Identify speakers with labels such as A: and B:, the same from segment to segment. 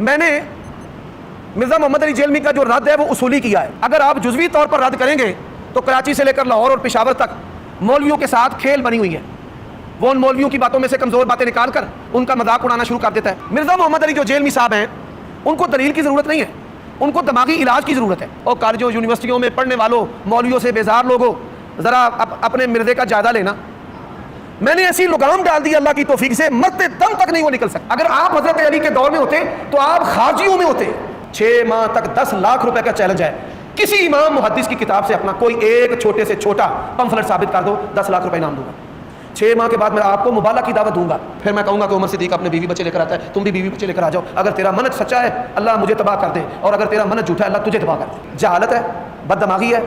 A: میں نے مرزا محمد علی جیلمی کا جو رد ہے وہ اصولی کیا ہے. اگر آپ جزوی طور پر رد کریں گے تو کراچی سے لے کر لاہور اور پشاور تک مولویوں کے ساتھ کھیل بنی ہوئی ہے. وہ ان مولویوں کی باتوں میں سے کمزور باتیں نکال کر ان کا مذاق اڑانا شروع کر دیتا ہے. مرزا محمد علی جو جیلمی صاحب ہیں ان کو دلیل کی ضرورت نہیں ہے, ان کو دماغی علاج کی ضرورت ہے. اور کالجوں یونیورسٹیوں میں پڑھنے والوں مولویوں سے بیزار لوگوں ذرا اپنے مرزے کا جائزہ لینا. میں نے ایسی لگام ڈال دی اللہ کی توفیق سے, مرتے دم تک نہیں وہ نکل سکتا. اگر آپ حضرت علی کے دور میں ہوتے تو آپ خارجیوں میں ہوتے. 6 ماہ تک 10 لاکھ روپے کا چیلنج ہے, کسی امام محدث کی کتاب سے اپنا کوئی ایک چھوٹے سے چھوٹا پمفلٹ ثابت کر دو, 10 لاکھ روپے انعام دوں گا. 6 ماہ کے بعد میں آپ کو مبالغہ کی دعوت دوں گا. پھر میں کہوں گا کہ عمر صدیق اپنے بیوی بچے لے کر آتا ہے, تم بھی بیوی بچے لے کر آ جاؤ. اگر تیرا منہج سچا ہے اللہ مجھے تباہ کر دے, اور اگر تیرا منہج جھوٹا ہے اللہ تجھے تباہ کر دے. جہالت ہے, بد دماغی ہے,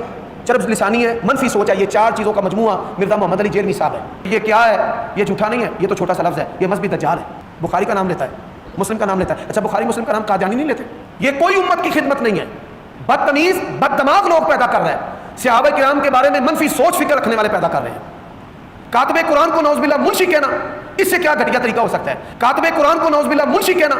A: چرب لسانی ہے, منفی سوچ ہے, یہ 4 چیزوں کا مجموعہ مرزا محمد علی جیلمی صاحب ہے. یہ کیا ہے؟ یہ جھوٹا نہیں ہے, یہ تو چھوٹا سا لفظ ہے, یہ مذہبی دجال ہے. بخاری کا نام لیتا ہے, مسلم کا نام لیتا ہے. اچھا بخاری مسلم کا نام قادیانی نہیں لیتے. یہ کوئی امت کی خدمت نہیں ہے, بدتمیز بد دماغ لوگ پیدا کر رہے ہیں. صحابہ کرام کے بارے میں منفی سوچ فکر رکھنے والے پیدا کر رہے ہیں. کاتب قرآن کو نعوذ باللہ منشی کہنا, اس سے کیا گھٹیا طریقہ ہو سکتا ہے؟ کاتب قرآن کو نعوذ باللہ منشی کہنا,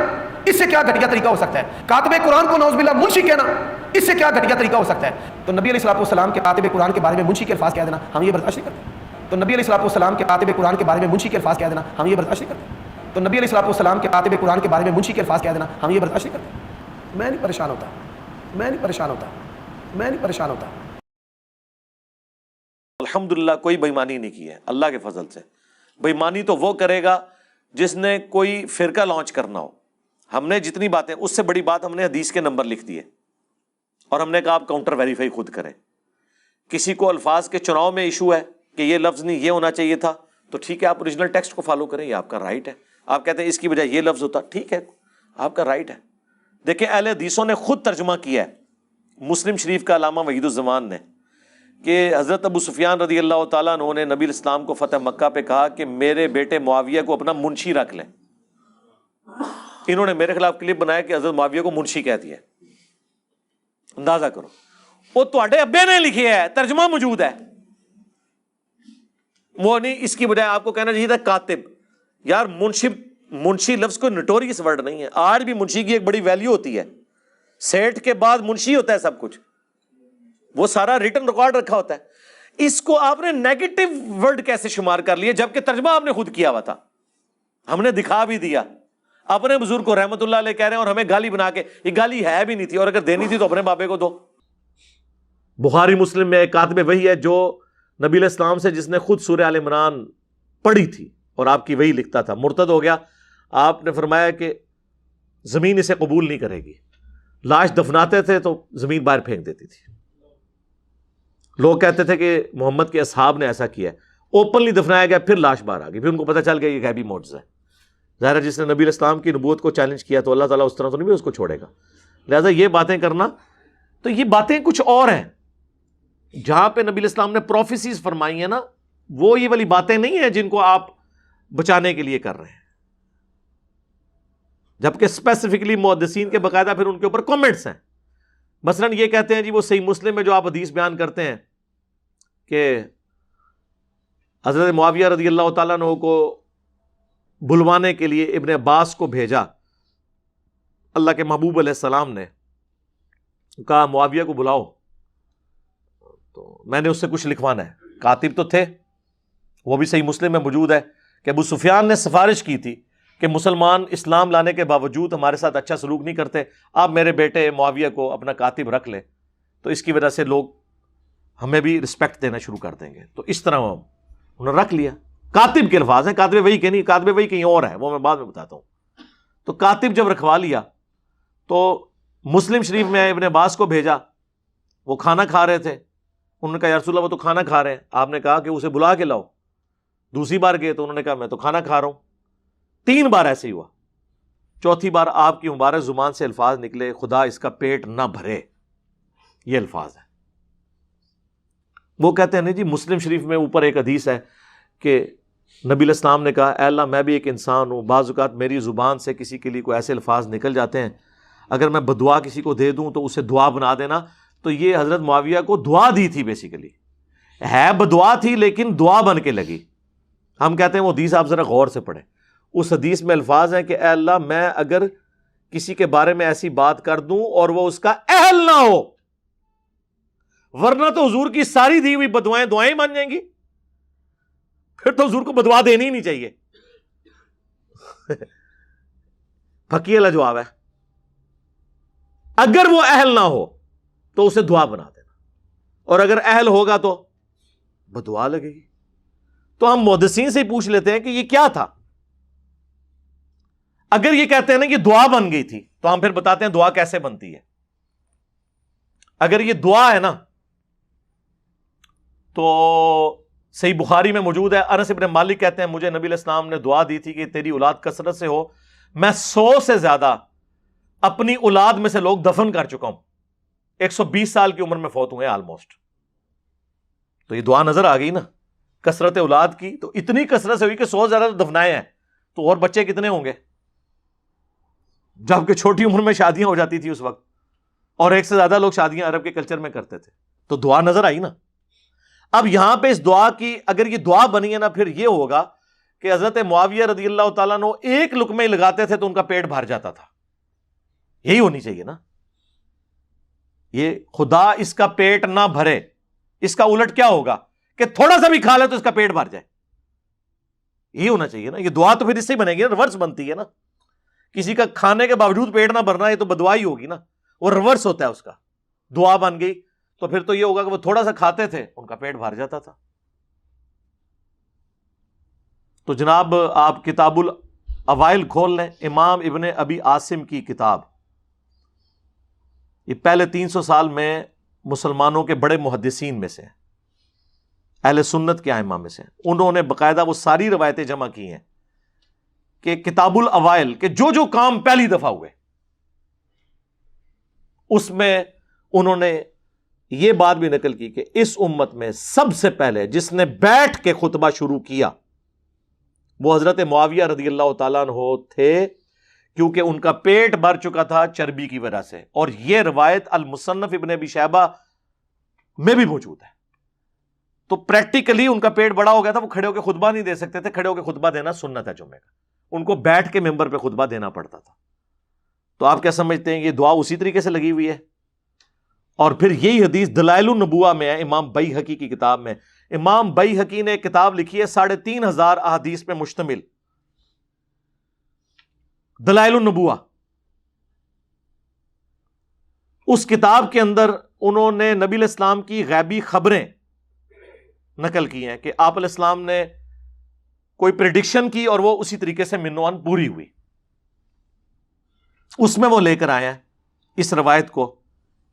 A: اس سے کیا گھٹیا طریقہ ہو سکتا ہے؟ کاتب قرآن کو نعوذ باللہ منشی کہنا, اس سے کیا گھٹیا طریقہ ہو سکتا ہے؟ تو نبی علیہ الصلوۃ والسلام کے کاتب قرآن کے بارے میں منشی کے الفاظ کہہ دینا ہم یہ برداشت نہیں کرتے. تو نبی علیہ الصلوۃ والسلام کے کاتب قرآن کے بارے میں منشی کے الفاظ کہہ دینا ہم یہ برداشت نہیں کرتے. تو نبی علیہ الصلوۃ والسلام کے کاتب قرآن کے بارے میں منشی کے الفاظ کہہ دینا ہم یہ برداشت نہیں کرتے. میں نہیں پریشان ہوتا, میں نہیں پریشان ہوتا, میں نہیں پریشان ہوتا.
B: الحمدللہ کوئی بےایمانی نہیں کی ہے اللہ کے فضل سے. بےایمانی تو وہ کرے گا جس نے کوئی فرقہ لانچ کرنا ہو. ہم نے جتنی باتیں, اس سے بڑی بات ہم نے حدیث کے نمبر لکھ دیے اور ہم نے کہا آپ کاؤنٹر ویریفائی خود کریں. کسی کو الفاظ کے چناؤ میں ایشو ہے کہ یہ لفظ نہیں یہ ہونا چاہیے تھا, تو ٹھیک ہے آپ اوریجنل ٹیکسٹ کو فالو کریں, یہ آپ کا رائٹ ہے. آپ کہتے ہیں اس کی بجائے یہ لفظ ہوتا, ٹھیک ہے آپ کا رائٹ ہے. دیکھیں اہل حدیثوں نے خود ترجمہ کیا ہے مسلم شریف کا علامہ وحید الزمان نے, کہ حضرت ابو سفیان رضی اللہ تعالیٰ عنہ نے نبی الاسلام کو فتح مکہ پہ کہا کہ میرے بیٹے معاویہ کو اپنا منشی رکھ لیں. انہوں نے میرے خلاف کلپ بنایا کہ حضرت معاویہ کو منشی کہہ دیا. اندازہ کرو, وہ تواڈے ابے نے لکھی ہے, ترجمہ موجود ہے. وہ نہیں, اس کی بجائے آپ کو کہنا چاہیے تھا کاتب. یار منشی لفظ کوئی نوٹوریس ورڈ نہیں ہے. آج بھی منشی کی ایک بڑی ویلیو ہوتی ہے, سیٹ کے بعد منشی ہوتا ہے سب کچھ, وہ سارا ریٹن ریکارڈ رکھا ہوتا ہے. اس کو آپ نے نیگیٹو ورڈ کیسے شمار کر لیے جبکہ ترجمہ آپ نے خود کیا ہوا تھا. ہم نے دکھا بھی دیا, اپنے بزرگ کو رحمت اللہ علیہ کہہ رہے ہیں اور ہمیں گالی بنا کے, یہ گالی ہے بھی نہیں تھی, اور اگر دینی تھی تو اپنے بابے کو دو. بخاری مسلم میں ایک کاتب وہی ہے جو نبی علیہ السلام سے جس نے خود سورہ آل عمران پڑھی تھی اور آپ کی وہی لکھتا تھا, مرتد ہو گیا. آپ نے فرمایا کہ زمین اسے قبول نہیں کرے گی. لاش دفناتے تھے تو زمین باہر پھینک دیتی تھی. لوگ کہتے تھے کہ محمد کے اصحاب نے ایسا کیا ہے, اوپنلی دفنایا گیا, پھر لاش باہر آ گئی, پھر ان کو پتہ چل گیا یہ غیبی معجزہ ہے. ظاہر ہے جس نے نبی علیہ السلام کی نبوت کو چیلنج کیا تو اللہ تعالیٰ اس طرح تو نہیں بھی اس کو چھوڑے گا. لہٰذا یہ باتیں کرنا, تو یہ باتیں کچھ اور ہیں. جہاں پہ نبی علیہ السلام نے پروفیسیز فرمائی ہیں نا, وہ یہ والی باتیں نہیں ہیں جن کو آپ بچانے کے لیے کر رہے ہیں. جبکہ اسپیسیفکلی محدثین کے باقاعدہ پھر ان کے اوپر کامنٹس ہیں. مثلاً یہ کہتے ہیں جی وہ صحیح مسلم میں جو آپ حدیث بیان کرتے ہیں کہ حضرت معاویہ رضی اللہ تعالیٰ عنہ کو بلوانے کے لیے ابن عباس کو بھیجا, اللہ کے محبوب علیہ السلام نے کہا معاویہ کو بلاؤ, تو میں نے اس سے کچھ لکھوانا ہے. کاتب تو تھے, وہ بھی صحیح مسلم میں موجود ہے کہ ابو سفیان نے سفارش کی تھی کہ مسلمان اسلام لانے کے باوجود ہمارے ساتھ اچھا سلوک نہیں کرتے, آپ میرے بیٹے معاویہ کو اپنا کاتب رکھ لیں, تو اس کی وجہ سے لوگ ہمیں بھی رسپیکٹ دینا شروع کر دیں گے. تو اس طرح انہوں نے رکھ لیا. کاتب کے الفاظ ہیں, کاتب وہی کہ نہیں, کاتب وہی کہیں اور ہے, وہ میں بعد میں بتاتا ہوں. تو کاتب جب رکھوا لیا تو مسلم شریف میں ابن عباس کو بھیجا, وہ کھانا کھا رہے تھے. انہوں نے کہا یا رسول اللہ وہ تو کھانا کھا رہے ہیں. آپ نے کہا کہ اسے بلا کے لاؤ. دوسری بار گئے تو انہوں نے کہا میں تو کھانا کھا رہا ہوں. 3 بار ایسے ہی ہوا. چوتھی بار آپ کی مبارک زبان سے الفاظ نکلے خدا اس کا پیٹ نہ بھرے, یہ الفاظ ہیں. وہ کہتے ہیں نہیں جی مسلم شریف میں اوپر ایک حدیث ہے کہ نبی علیہ السلام نے کہا اے اللہ میں بھی ایک انسان ہوں, بعض اوقات میری زبان سے کسی کے لیے کوئی ایسے الفاظ نکل جاتے ہیں, اگر میں بدعا کسی کو دے دوں تو اسے دعا بنا دینا. تو یہ حضرت معاویہ کو دعا دی تھی, بیسیکلی ہے بدعا تھی لیکن دعا بن کے لگی. ہم کہتے ہیں وہ حدیث آپ ذرا غور سے پڑھیں. اس حدیث میں الفاظ ہیں کہ اے اللہ میں اگر کسی کے بارے میں ایسی بات کر دوں اور وہ اس کا اہل نہ ہو، ورنہ تو حضور کی ساری دی ہوئی بدوائیں دعائیں مان جائیں گی، پھر تو حضور کو بدوا دینی ہی نہیں چاہیے. پھکی والا جواب ہے. اگر وہ اہل نہ ہو تو اسے دعا بنا دینا، اور اگر اہل ہوگا تو بدعا لگے گی. تو ہم محدثین سے ہی پوچھ لیتے ہیں کہ یہ کیا تھا. اگر یہ کہتے ہیں نا کہ دعا بن گئی تھی تو ہم پھر بتاتے ہیں دعا کیسے بنتی ہے. اگر یہ دعا ہے نا تو صحیح بخاری میں موجود ہے، انس ابن مالک کہتے ہیں مجھے نبی علیہ السلام نے دعا دی تھی کہ تیری اولاد کثرت سے ہو، میں 100 سے زیادہ اپنی اولاد میں سے لوگ دفن کر چکا ہوں، 120 سال کی عمر میں فوت ہوئے آلموسٹ. تو یہ دعا نظر آ گئی نا کثرت اولاد کی. تو اتنی کثرت سے ہوئی کہ 100 زیادہ دفنائے ہیں، تو اور بچے کتنے ہوں گے، جبکہ چھوٹی عمر میں شادیاں ہو جاتی تھی اس وقت، اور ایک سے زیادہ لوگ شادیاں عرب کے کلچر میں کرتے تھے. تو دعا نظر آئی نا. اب یہاں پہ اس دعا کی اگر یہ دعا بنی ہے نا، پھر یہ ہوگا کہ حضرت معاویہ رضی اللہ تعالیٰ عنہ ایک لقمے لگاتے تھے تو ان کا پیٹ بھر جاتا تھا. یہی ہونی چاہیے نا. یہ خدا اس کا پیٹ نہ بھرے، اس کا الٹ کیا ہوگا کہ تھوڑا سا بھی کھا لے تو اس کا پیٹ بھر جائے. یہی ہونا چاہیے نا. یہ دعا تو پھر اس سے ہی بنے گی نا، ریورس بنتی ہے نا. کسی کا کھانے کے باوجود پیٹ نہ بھرنا، یہ تو بدعا ہی ہوگی نا. وہ ریورس ہوتا ہے اس کا. دعا بن گئی تو پھر تو یہ ہوگا کہ وہ تھوڑا سا کھاتے تھے ان کا پیٹ بھر جاتا تھا. تو جناب آپ کتاب الاوائل کھول لیں، امام ابن ابی عاصم کی کتاب. یہ پہلے 300 سال میں مسلمانوں کے بڑے محدثین میں سے ہیں، اہل سنت کے ائمہ میں سے. انہوں نے باقاعدہ وہ ساری روایتیں جمع کی ہیں کہ کتاب الاوائل کہ جو جو کام پہلی دفعہ ہوئے اس میں انہوں نے یہ بات بھی نقل کی کہ اس امت میں سب سے پہلے جس نے بیٹھ کے خطبہ شروع کیا وہ حضرت معاویہ رضی اللہ تعالیٰ عنہ تھے، کیونکہ ان کا پیٹ بھر چکا تھا چربی کی وجہ سے. اور یہ روایت المصنف ابن ابی شیبہ میں بھی موجود ہے. تو پریکٹیکلی ان کا پیٹ بڑا ہو گیا تھا، وہ کھڑے ہو کے خطبہ نہیں دے سکتے تھے. کھڑے ہو کے خطبہ دینا سنت ہے جمعے کا، ان کو بیٹھ کے ممبر پہ خطبہ دینا پڑتا تھا. تو آپ کیا سمجھتے ہیں یہ دعا اسی طریقے سے لگی ہوئی ہے؟ اور پھر یہی حدیث دلائل النبوہ میں ہے، امام بیہقی کی کتاب میں. امام بیہقی نے ایک کتاب لکھی ہے 3500 احادیث پہ مشتمل، دلائل النبوہ. اس کتاب کے اندر انہوں نے نبی علیہ السلام کی غیبی خبریں نقل کی ہیں کہ آپ علیہ السلام نے کوئی پریڈکشن کی اور وہ اسی طریقے سے منوان پوری ہوئی. اس میں وہ لے کر آئے ہیں اس روایت کو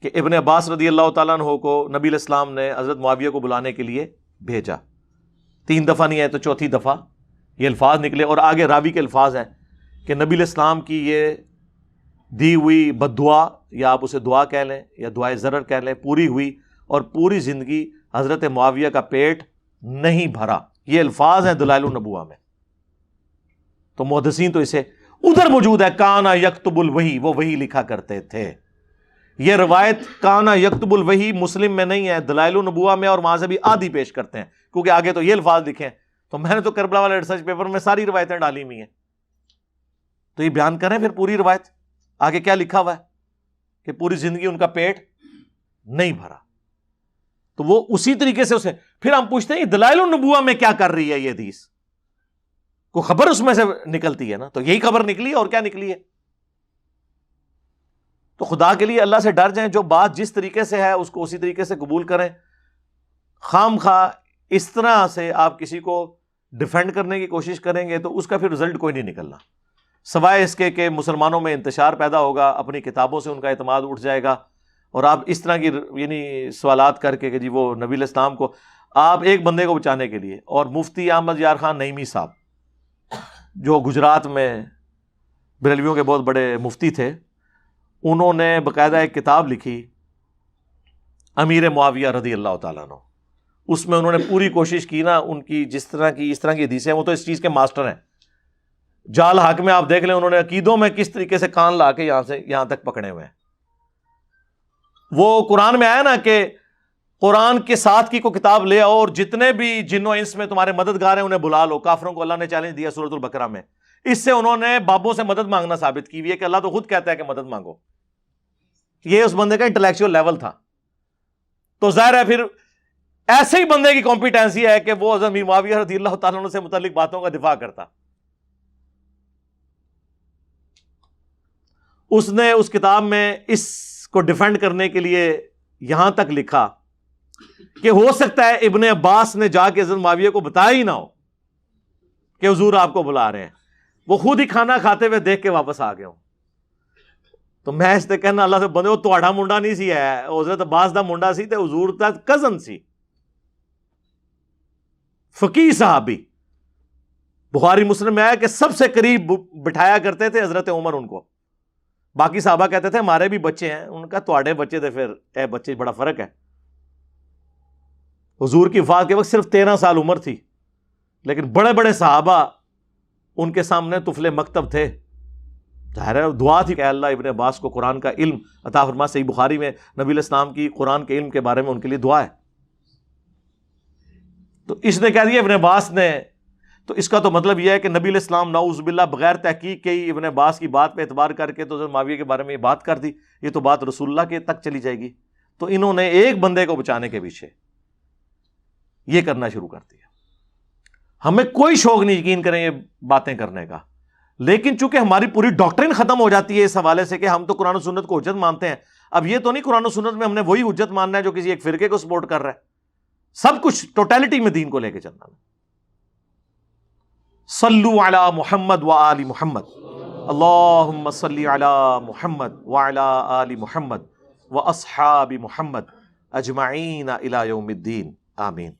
B: کہ ابن عباس رضی اللہ تعالیٰ عنہ کو نبی علیہ السلام نے حضرت معاویہ کو بلانے کے لیے بھیجا. 3 دفعہ نہیں آئے تو چوتھی دفعہ یہ الفاظ نکلے. اور آگے راوی کے الفاظ ہیں کہ نبی علیہ السلام کی یہ دی ہوئی بد دعا، یا آپ اسے دعا کہہ لیں یا دعائے ضرر کہہ لیں، پوری ہوئی اور پوری زندگی حضرت معاویہ کا پیٹ نہیں بھرا. یہ الفاظ ہیں دلائل النبوہ میں. تو محدثین تو اسے ادھر موجود ہے کانا یکتب الوحی، وہ وحی لکھا کرتے تھے. یہ روایت کانا یکتب الوحی مسلم میں نہیں ہے، دلائل النبوہ میں، اور وہاں سے بھی آدھی پیش کرتے ہیں کیونکہ آگے تو یہ الفاظ لکھے ہیں. تو میں نے تو کربلا والے ریسرچ پیپر میں ساری روایتیں ڈالی ہوئی ہیں. تو یہ بیان کریں پھر پوری روایت آگے کیا لکھا ہوا ہے کہ پوری زندگی ان کا پیٹ نہیں بھرا. تو وہ اسی طریقے سے اسے پھر ہم پوچھتے ہیں دلائل النبوہ میں کیا کر رہی ہے یہ حدیث؟ کوئی خبر اس میں سے نکلتی ہے نا، تو یہی خبر نکلی اور کیا نکلی ہے. تو خدا کے لیے اللہ سے ڈر جائیں، جو بات جس طریقے سے ہے اس کو اسی طریقے سے قبول کریں. خام خواہ اس طرح سے آپ کسی کو ڈیفینڈ کرنے کی کوشش کریں گے تو اس کا پھر رزلٹ کوئی نہیں نکلنا، سوائے اس کے کہ مسلمانوں میں انتشار پیدا ہوگا، اپنی کتابوں سے ان کا اعتماد اٹھ جائے گا. اور آپ اس طرح کی یعنی سوالات کر کے کہ جی وہ نبی علیہ السلام کو آپ ایک بندے کو بچانے کے لیے. اور مفتی احمد یار خان نعیمی صاحب جو گجرات میں بریلویوں کے بہت بڑے مفتی تھے، انہوں نے باقاعدہ ایک کتاب لکھی امیر معاویہ رضی اللہ تعالیٰ عنہ. اس میں انہوں نے پوری کوشش کی نا، ان کی اس طرح کی حدیثیں، وہ تو اس چیز کے ماسٹر ہیں. جال حق میں آپ دیکھ لیں انہوں نے عقیدوں میں کس طریقے سے کان لا کے یہاں تک پکڑے ہوئے ہیں. وہ قرآن میں آیا نا کہ قرآن کے ساتھ کی کو کتاب لے آؤ اور جتنے بھی جن و انس میں تمہارے مددگار ہیں انہیں بلا لو. کافروں کو اللہ نے چیلنج دیا سورۃ البقرہ میں اس سے انہوں نے بابوں سے مدد مانگنا ثابت کی ہوئی ہے کہ اللہ تو خود کہتا ہے کہ مدد مانگو. یہ اس بندے کا انٹلیکچوئل لیول تھا. تو ظاہر ہے پھر ایسے ہی بندے کی کمپیٹنسی ہے کہ وہ حضرت امیر معاویہ رضی اللہ تعالیٰ عنہ سے متعلق باتوں کا دفاع کرتا. اس نے اس کتاب میں اس کو ڈیفینڈ کرنے کے لیے یہاں تک لکھا کہ ہو سکتا ہے ابن عباس نے جا کے حضرت معاویہ کو بتایا ہی نہ ہو کہ حضور آپ کو بلا رہے ہیں, وہ خود ہی کھانا کھاتے ہوئے دیکھ کے واپس آ گئے ہوں. تو میں اس سے کہنا اللہ سے بندے وہ تہاڈا منڈا نہیں سی ہے, حضرت عباس دا منڈا سی تے حضور دا کزن سی, فقیہ صحابی. بخاری مسلم میں آیا کہ سب سے قریب بٹھایا کرتے تھے حضرت عمر ان کو. باقی صحابہ کہتے تھے ہمارے بھی بچے ہیں, ان کا تہاڈے بچے تھے, پھر اے بچے بڑا فرق ہے. حضور کی وفات کے وقت صرف 13 سال عمر تھی, لیکن بڑے بڑے صحابہ ان کے سامنے طفل مکتب تھے. ظاہر ہے دعا تھی کہ اللہ ابن عباس کو قرآن کا علم عطا فرما. صحیح بخاری میں نبی علیہ السلام کی قرآن کے علم کے بارے میں ان کے لیے دعا ہے. تو اس نے کہہ دیا ابن عباس نے, تو اس کا تو مطلب یہ ہے کہ نبی علیہ السلام نعوذ باللہ بغیر تحقیق کے ہی ابن عباس کی بات پہ اعتبار کر کے تو حضرت معاویہ کے بارے میں یہ بات کر دی. یہ تو بات رسول اللہ کے تک چلی جائے گی. تو انہوں نے ایک بندے کو بچانے کے پیچھے یہ کرنا شروع کر دیا. ہمیں کوئی شوق نہیں یقین کریں یہ باتیں کرنے کا, لیکن چونکہ ہماری پوری ڈاکٹرن ختم ہو جاتی ہے اس حوالے سے کہ ہم تو قرآن و سنت کو حجت مانتے ہیں. اب یہ تو نہیں قرآن و سنت میں ہم نے وہی حجت ماننا ہے جو کسی ایک فرقے کو سپورٹ کر رہا ہے. سب کچھ ٹوٹیلٹی میں دین کو لے کے چلنا ہے. صلو علی محمد و آل محمد, اللہم صلی علی محمد و علی آل محمد و اصحاب محمد اجمعین الی یوم الدین, آمین.